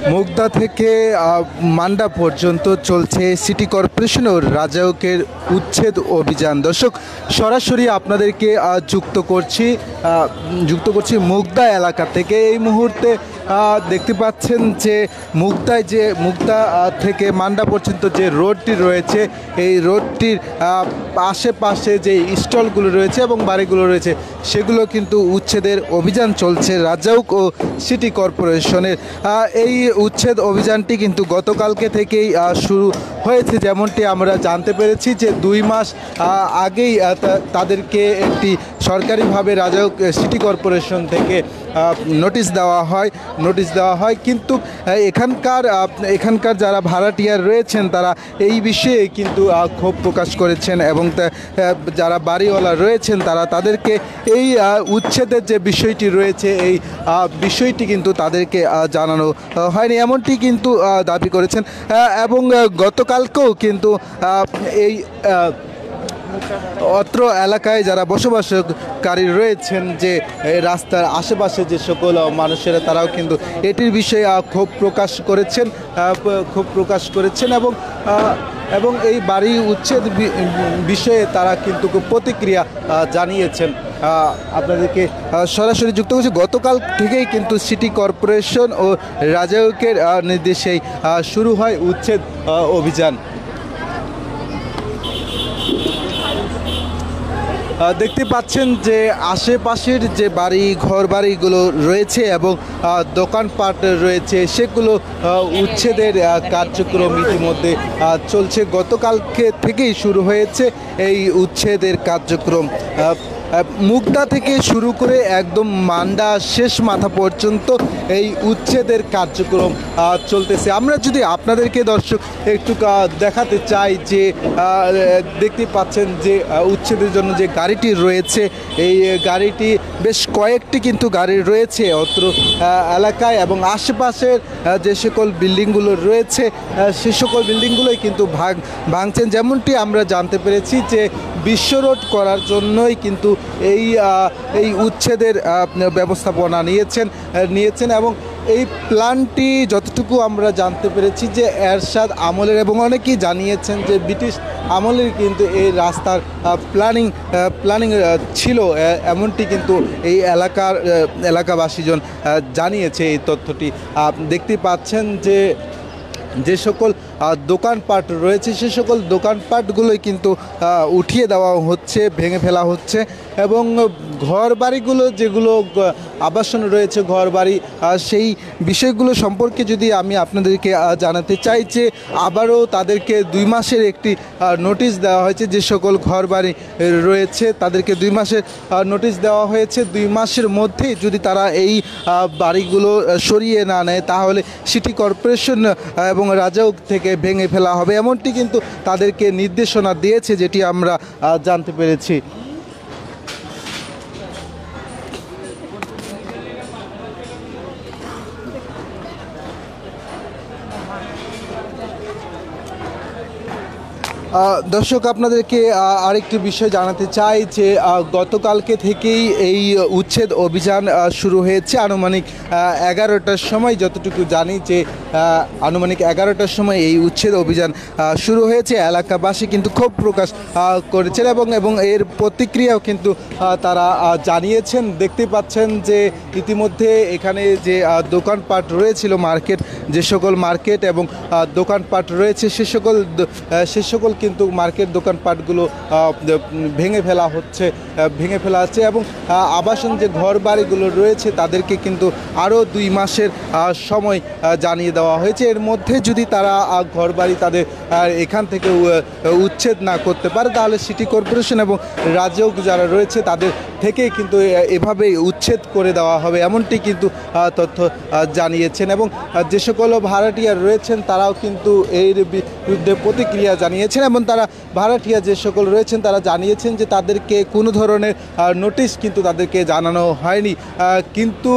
মুগদা থেকে মান্ডা পর্যন্ত চলছে সিটি কর্পোরেশন ও রাজউকের উচ্ছেদ অভিযান। দর্শক, সরাসরি আপনাদেরকে যুক্ত করছি মুগদা এলাকা থেকে। এই মুহূর্তে দেখতে পাচ্ছেন যে মুগদা থেকে মান্ডা পর্যন্ত যে রোডটি রয়েছে, এই রোডটির আশেপাশে যে স্টলগুলো রয়েছে এবং বাড়িগুলো রয়েছে সেগুলো কিন্তু উচ্ছেদের অভিযান চলছে রাজউক ও সিটি কর্পোরেশনের। এই উচ্ছেদ অভিযানটি কিন্তু গতকালকে থেকেই শুরু হয়েছে, যেমনটি আমরা জানতে পেরেছি যে 2 মাস আগেই তাদেরকে একটি সরকারিভাবে রাজউক সিটি কর্পোরেশন থেকে নোটিশ দেওয়া হয়। কিন্তু এখানকার যারা ভাড়াটিয়ার রয়েছেন তারা এই বিষয়ে কিন্তু ক্ষোভ প্রকাশ করেছেন এবং যারা বাড়িওয়ালা রয়েছেন তারা তাদেরকে এই উচ্ছেদের যে বিষয়টি রয়েছে এই বিষয়টি কিন্তু তাদেরকে জানানো হয়নি, এমনটি কিন্তু দাবি করেছেন। এবং গতকালকেও কিন্তু এই অত্র এলাকায় যারা বসবাসকারী রয়েছেন, যে রাস্তার আশেপাশে যে সকল মানুষেরা, তারাও কিন্তু এটির বিষয়ে ক্ষোভ প্রকাশ করেছেন এবং এই বাড়ি উচ্ছেদ বিষয়ে তারা কিন্তু প্রতিক্রিয়া জানিয়েছেন। আপনাদেরকে সরাসরি যুক্ত করছি। গতকাল থেকেই কিন্তু সিটি কর্পোরেশন ও রাজউকের নির্দেশেই শুরু হয় উচ্ছেদ অভিযান। দেখতে পাচ্ছেন যে আশেপাশের যে ঘর বাড়িগুলো রয়েছে এবং দোকানপাট রয়েছে সেগুলো উচ্ছেদের কার্যক্রম ইতিমধ্যে চলছে। গতকালকে থেকেই শুরু হয়েছে এই উচ্ছেদের কার্যক্রম। মুগদা থেকে শুরু করে একদম মান্ডা শেষ মাথা পর্যন্ত এই উচ্ছেদের কার্যক্রম চলতেছে। আমরা যদি আপনাদেরকে দর্শক একটু দেখাতে চাই যে দেখতে পাচ্ছেন যে উচ্ছেদের জন্য যে গাড়িটি রয়েছে, এই গাড়িটি বেশ কয়েকটি কিন্তু গাড়ি রয়েছে অত্র এলাকায় এবং আশেপাশের যে সকল বিল্ডিংগুলো রয়েছে সে সকল বিল্ডিংগুলোই কিন্তু ভাঙছেন। যেমনটি আমরা জানতে পেরেছি যে বিশ্ব রোড করার জন্যই কিন্তু এই উচ্ছেদের ব্যবস্থাপনা নিয়েছেন এবং এই প্ল্যানটি যতটুকু আমরা জানতে পেরেছি যে এরশাদ আমলের, এবং অনেকেই জানিয়েছেন যে ব্রিটিশ আমলের কিন্তু এই রাস্তার প্ল্যানিং ছিল, এমনটি কিন্তু এই এলাকাবাসীজন জানিয়েছে এই তথ্যটি। দেখতে পাচ্ছেন যে সকল দোকানপাট রয়েছে সে সকল দোকানপাটগুলোই কিন্তু উঠিয়ে দেওয়া হচ্ছে, ভেঙে ফেলা হচ্ছে এবং ঘর বাড়িগুলো যেগুলো আবাসন রয়েছে ঘর বাড়ি, সেই বিষয়গুলো সম্পর্কে যদি আমি আপনাদেরকে জানাতে চাই যে আবারও তাদেরকে 2 মাসের একটি নোটিশ দেওয়া হয়েছে। যে সকল ঘর বাড়ি রয়েছে তাদেরকে 2 মাসের নোটিশ দেওয়া হয়েছে। 2 মাসের মধ্যেই যদি তারা এই বাড়িগুলো সরিয়ে না নেয় তাহলে সিটি কর্পোরেশন এবং রাজউক থেকে ভেঙে ফেলা হবে, এমনটি কিন্তু তাদেরকে নির্দেশনা দিয়েছে, যেটি আমরা জানতে পেরেছি। দর্শক, আপনাদেরকে আরেকটি বিষয় জানাতে চাই যে গতকালকে থেকেই এই উচ্ছেদ অভিযান শুরু হয়েছে। আনুমানিক 11টার সময়, যতটুকু জানি যে আনুমানিক 11টার সময় এই উচ্ছেদ অভিযান শুরু হয়েছে। এলাকাবাসী কিন্তু ক্ষোভ প্রকাশ করেছেন এবং এর প্রতিক্রিয়াও কিন্তু তারা জানিয়েছেন। দেখতে পাচ্ছেন যে ইতিমধ্যে এখানে যে দোকানপাট রয়েছিল, যে সকল মার্কেট এবং দোকানপাট রয়েছে সে সকল কিন্তু মার্কেট দোকানপাটগুলো ভেঙে ফেলা হচ্ছে এবং আবাসন যে ঘর বাড়িগুলো রয়েছে তাদেরকে কিন্তু আরও 2 মাসের সময় জানিয়ে দেওয়া হয়েছে। এর মধ্যে যদি তারা ঘর বাড়ি তাদের এখান থেকে উচ্ছেদ না করতে পারে তাহলে সিটি কর্পোরেশন এবং রাজউক যারা রয়েছে তাদের থেকে কিন্তু এভাবেই উচ্ছেদ করে দেওয়া হবে, এমনটি কিন্তু তথ্য জানিয়েছেন। এবং যে সকল ভাড়াটিয়া রয়েছেন তারাও কিন্তু এর বিরুদ্ধে প্রতিক্রিয়া জানিয়েছেন এবং তারা ভাড়াটিয়া যে সকল রয়েছেন তারা জানিয়েছেন যে তাদেরকে কোনো ধরনের নোটিশ কিন্তু তাদেরকে জানানো হয়নি। কিন্তু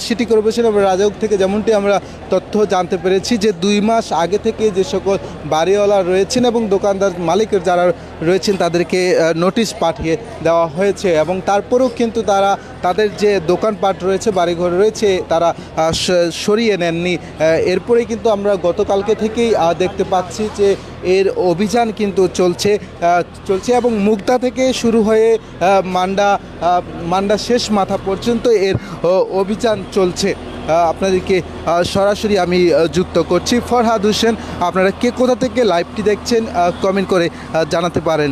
সিটি কর্পোরেশন এবং রাজউক থেকে যেমনটি আমরা তথ্য জানতে পেরেছি যে 2 মাস আগে থেকে যে সকল বাড়িওয়ালা রয়েছেন এবং দোকানদার মালিকের যারা রয়েছেন তাদেরকে নোটিশ পাঠিয়ে দেওয়া হয়েছে এবং তারপরেও কিন্তু তারা তাদের যে দোকানপাট রয়েছে, বাড়িঘর রয়েছে, তারা সরিয়ে নেননি। এরপরে কিন্তু আমরা গতকালকে থেকেই দেখতে পাচ্ছি যে এর অভিযান কিন্তু চলছে এবং মুগদা থেকে শুরু হয়ে মান্ডা শেষ মাথা পর্যন্ত এর অভিযান চলছে। আপনাদেরকে সরাসরি আমি যুক্ত করছি। ফরহাদ হোসেন, আপনারা কে কোথা থেকে লাইভটি দেখছেন কমেন্ট করে জানাতে পারেন।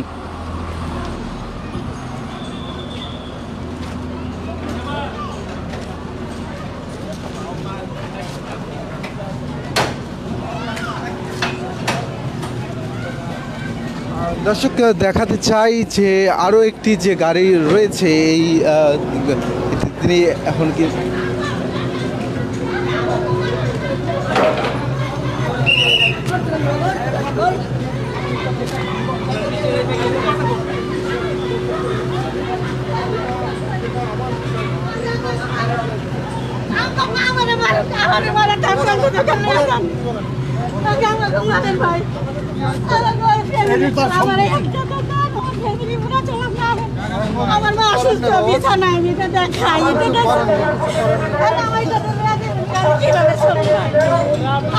দর্শক, দেখাতে চাই যে আরও একটি যে গাড়ি রয়েছে এই তিনি এখন কি আমার মা অসুস্থ, বিছানায় দেখাই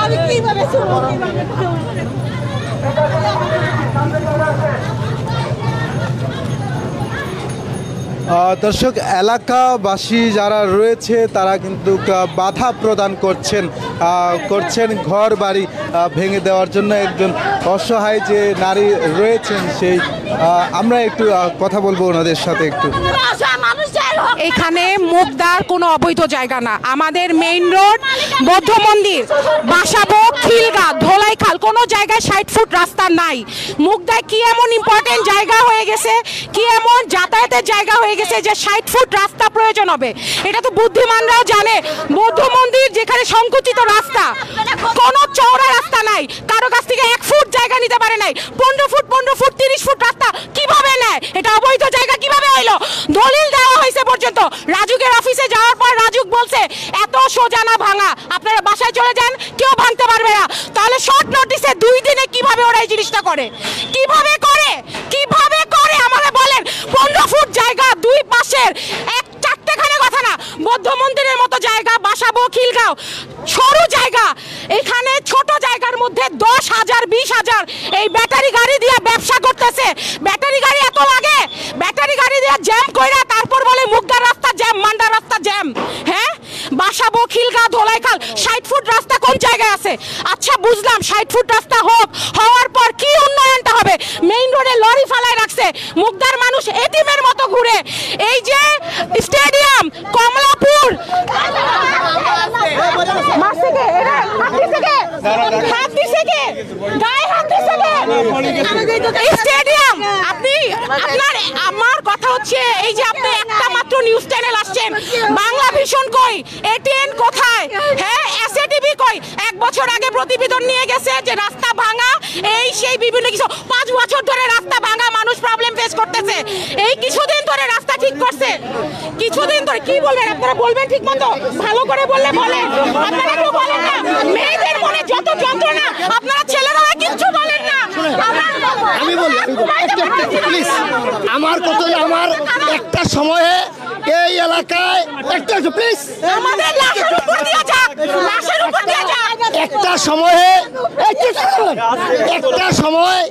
আমি কিভাবে শুনবো, দর্শক, এলাকাবাসী যারা রয়েছে তারা কিন্তু বাধা প্রদান করছেন ঘর বাড়ি ভেঙে দেওয়ার জন্য। একজন অসহায় যে নারী রয়েছেন সেই আমরা একটু কথা বলবো ওনাদের সাথে একটু। এখানে মুগদার কোনো অবৈধ জায়গা না। আমাদের মেইন রোড, বৌদ্ধ মন্দির, বাসাবো, খিলগা, ধোলাইখাল কোনো জায়গায় 60 ফুট রাস্তা নাই। মুগদায় কি এমন ইম্পর্টেন্ট জায়গা হয়ে গেছে, কি এমন যাতায়াতের জায়গা হয়ে গেছে যে 60 ফুট রাস্তা প্রয়োজন হবে? এটা তো বুদ্ধিমানরাও জানে। বৌদ্ধ মন্দির যেখানে সংকুচিত রাস্তা, কোনো চওড়া রাস্তা নাই, কারো কাছ থেকে 1 ফুট জায়গা নিতে পারে নাই। 15 ফুট 30 ফুট রাস্তা কিভাবে নেয়? এটা অবৈধ জায়গা কিভাবে হইলো? দলিল দেওয়া হয়েছে পর্যন্ত। রাজুকের অফিসে যাওয়ার পর রাজুক বলছে এত সোজা না ভাঙা, আপনারা বাসায় চলে যান, কেউ ভাঙতে পারবে না। তাহলে শর্ট নোটিসে 2 দিনে কিভাবে ওরা এই জিনিসটা করে? কিভাবে করে আমাকে বলেন। 15 ফুট জায়গা, 2 পাশের 4টেখানে কথা না, বৌদ্ধ মন্দিরের মতো জায়গা, বাসাবো, খিলগাঁও সরু জায়গা। এখানে ছোট জায়গার মধ্যে 10,000 20,000 এই ব্যাটারি গাড়ি দিয়ে ব্যবসা করতেছে। ব্যাটারি গাড়ি এত লাগে, ব্যাটারি গাড়ি দিয়ে জ্যাম কইরা তারপর বলে মুগদার রাস্তা জ্যাম, মান্ডা রাস্তা জ্যাম। হ্যাঁ, বাসাবো, খিলগা, ধোলাইখাল 60 ফুট রাস্তা কোন জায়গায় আছে? আচ্ছা বুঝলাম, 60 ফুট রাস্তা হওয়ার পর কি উন্নয়নটা হবে? মেইন রোডে লরি ফালায় রাখছে, মুগদার মানুষ এতিমের মতো ঘুরে। এই যে স্টেডিয়াম, কমলাপুর স্টেডিয়াম, আমার কথা হচ্ছে এই যে আপনি একটা মাত্র নিউজ চ্যানেল আসছেন, বাংলা ভিশন কই, এটিএন কোথায়, হ্যাঁ এসএটিভি কই? 1 বছর আগে প্রতিবেদন নিয়ে গেছে যে রাস্তা ভাঙা, এই সেই বিভিন্ন কিছু। 5 বছর ধরে রাস্তা ভাঙা, মানুষ প্রবলেম ফেস করতেছে। এই কিছুদিন ধরে রাস্তা ঠিক করছে, কিছুদিন ধরে। কি বলবেন আপনারা? বলবেন ঠিক মতো, ভালো করে বললে বলেন। আপনারা তো বলেন না, মেয়েদের মনে যত যন্ত্রণা, আপনারা ছেলেরা কিচ্ছু বলেন না। আমি বলি প্লিজ, আমার কথা, আমার একটা সময়ে এই এলাকায় প্লিজ আমাদের লাশের উপর দিয়ে যাক, লাশের উপর দিয়ে যাক। একটা সময়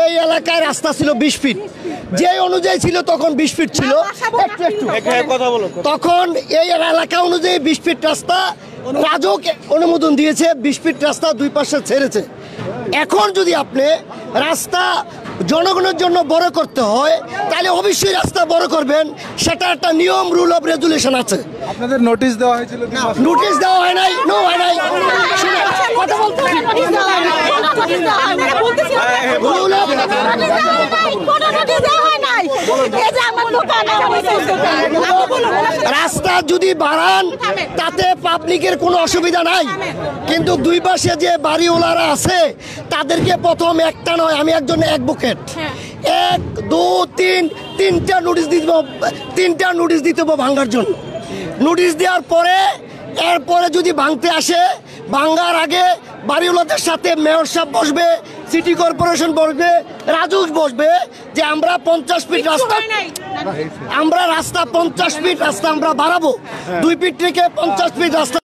এই এলাকায় রাস্তা ছিল 20 ফিট, যে অনুযায়ী ছিল তখন 20 ফিট ছিল। তখন এই এলাকা অনুযায়ী 20 ফিট রাস্তা রাজক অনুমোদন দিয়েছে, 20 ফিট রাস্তা 2 পাশে ছেড়েছে। এখন যদি আপনি রাস্তা জনগণের জন্য বড় করতে হয় তাহলে অবশ্যই রাস্তা বড় করবেন, সেটা একটা নিয়ম, রুল অফ রেজুলেশন আছে। আপনাদের নোটিশ দেওয়া হয়েছিল? নোটিশ দেওয়া হয় নাই, হয় নাই। কথা বলতে রাস্তা যদি বাড়ান তাতে পাবলিকের কোনো অসুবিধা নাই, কিন্তু 2 পাশে যে বাড়িওয়ালারা আছে তাদেরকে প্রথম একটা নয়, আমি একজন অ্যাডভোকেট, 1 2 3 3টা নোটিশ দিতে হবে, 3টা নোটিশ দিতে হবে ভাঙার জন্য। নোটিশ দেওয়ার পরে এরপরে যদি ভাঙতে আসে, ভাঙার আগে বাড়িওয়ালাদের সাথে মেয়র সাহেব বসবে, সিটি কর্পোরেশন বসবে, রাজুস বসবে যে আমরা 50 ফিট রাস্তা, আমরা রাস্তা 50 ফিট রাস্তা আমরা বাড়াবো, 2 ফিট থেকে 50 ফিট রাস্তা